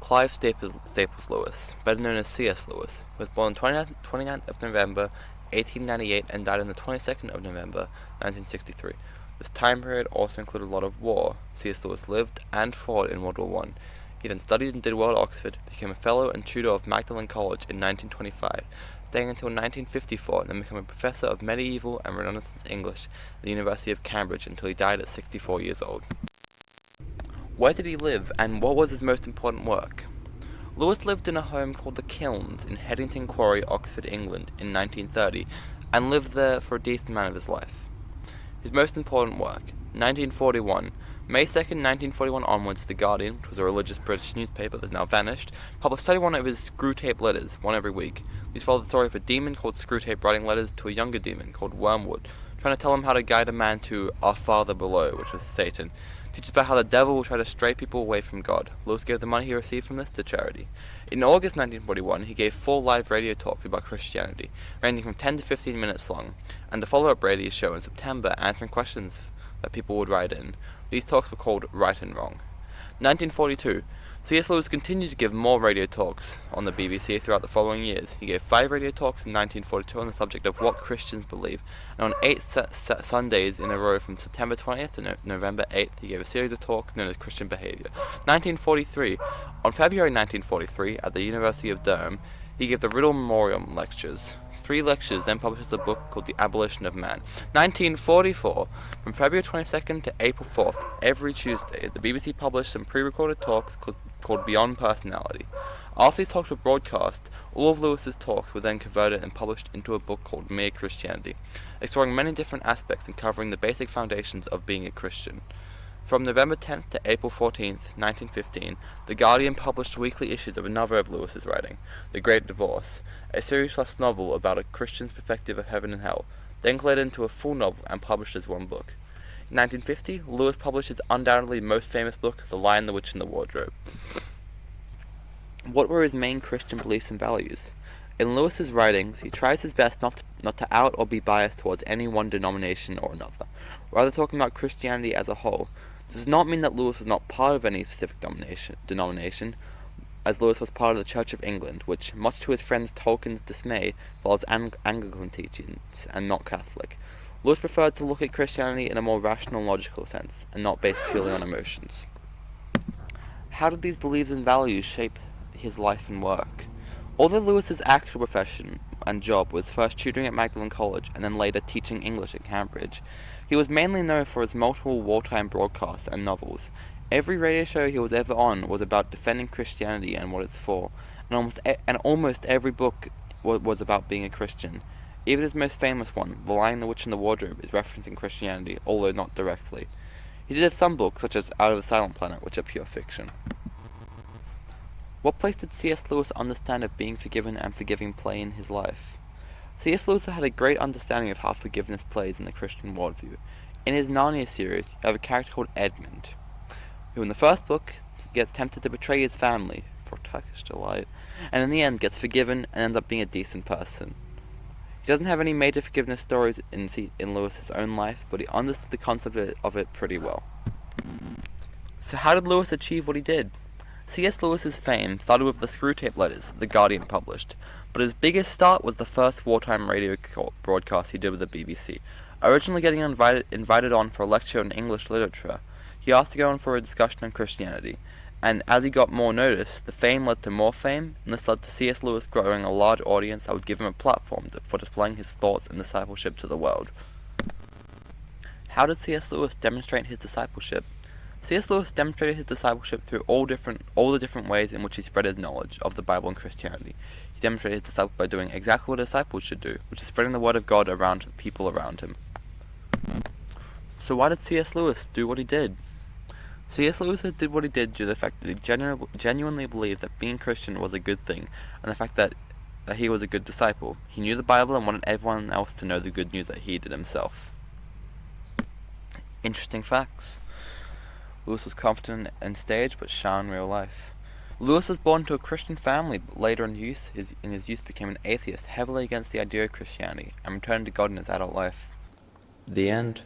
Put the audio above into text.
Clive Staples Lewis, better known as C.S. Lewis, was born on 29th of November 1898 and died on the 22nd of November 1963. This time period also included a lot of war. C.S. Lewis lived and fought in World War One. He then studied and did well at Oxford, became a fellow and tutor of Magdalen College in 1925, staying until 1954 and then became a professor of medieval and Renaissance English at the University of Cambridge until he died at 64 years old. Where did he live, and what was his most important work? Lewis lived in a home called the Kilns in Headington Quarry, Oxford, England, in 1930, and lived there for a decent amount of his life. His most important work, 1941. May 2nd, 1941 onwards, The Guardian, which was a religious British newspaper that has now vanished, published 31 of his Screwtape letters, one every week. These followed the story of a demon called Screwtape writing letters to a younger demon called Wormwood, trying to tell him how to guide a man to our Father below, which was Satan. Teaches about how the devil will try to stray people away from God. Lewis gave the money he received from this to charity. In August 1941, he gave 4 live radio talks about Christianity, ranging from 10 to 15 minutes long, and the follow-up radio show in September answering questions that people would write in. These talks were called Right and Wrong. 1942. C.S. Lewis continued to give more radio talks on the BBC throughout the following years. He gave 5 radio talks in 1942 on the subject of what Christians believe, and on 8 Sundays in a row from September 20th to November 8th, he gave a series of talks known as Christian Behavior. 1943. On February 1943, at the University of Durham, he gave the Riddle Memorial Lectures. 3 lectures, then publishes a book called The Abolition of Man. 1944. From February 22nd to April 4th, every Tuesday, the BBC published some pre-recorded talks called Beyond Personality. After these talks were broadcast, all of Lewis's talks were then converted and published into a book called Mere Christianity, exploring many different aspects and covering the basic foundations of being a Christian. From November 10th to April 14th, 1915, The Guardian published weekly issues of another of Lewis's writing, The Great Divorce, a series-plus novel about a Christian's perspective of heaven and hell, then collated into a full novel and published as one book. In 1950, Lewis published his undoubtedly most famous book, The Lion, the Witch, and the Wardrobe. What were his main Christian beliefs and values? In Lewis's writings, he tries his best not to out or be biased towards any one denomination or another, rather talking about Christianity as a whole. This does not mean that Lewis was not part of any specific denomination, as Lewis was part of the Church of England, which, much to his friend Tolkien's dismay, follows Anglican teachings and not Catholic. Lewis preferred to look at Christianity in a more rational and logical sense, and not based purely on emotions. How did these beliefs and values shape his life and work? Although Lewis's actual profession and job was first tutoring at Magdalen College and then later teaching English at Cambridge, he was mainly known for his multiple wartime broadcasts and novels. Every radio show he was ever on was about defending Christianity and what it's for, and almost every book was about being a Christian. Even his most famous one, The Lion, the Witch, and the Wardrobe, is referencing Christianity, although not directly. He did have some books, such as Out of the Silent Planet, which are pure fiction. What place did C.S. Lewis understand of being forgiven and forgiving play in his life? C.S. Lewis had a great understanding of how forgiveness plays in the Christian worldview. In his Narnia series, you have a character called Edmund, who in the first book gets tempted to betray his family for Turkish delight, and in the end gets forgiven and ends up being a decent person. He doesn't have any major forgiveness stories in Lewis's own life, but he understood the concept of it pretty well. So how did Lewis achieve what he did? C.S. Lewis's fame started with the Screwtape letters The Guardian published, but his biggest start was the first wartime radio broadcast he did with the BBC. Originally getting invited on for a lecture on English literature, he asked to go on for a discussion on Christianity, and as he got more notice, the fame led to more fame, and this led to C.S. Lewis growing a large audience that would give him a platform for displaying his thoughts and discipleship to the world. How did C.S. Lewis demonstrate his discipleship? C.S. Lewis demonstrated his discipleship through all the different ways in which he spread his knowledge of the Bible and Christianity. He demonstrated his discipleship by doing exactly what disciples should do, which is spreading the word of God around to the people around him. So why did C.S. Lewis do what he did? C.S. Lewis did what he did due to the fact that he genuinely believed that being Christian was a good thing, and the fact that he was a good disciple. He knew the Bible and wanted everyone else to know the good news that he did himself. Interesting facts. Lewis was confident in stage, but shy in real life. Lewis was born to a Christian family, but later in his youth became an atheist, heavily against the idea of Christianity, and returned to God in his adult life. The end.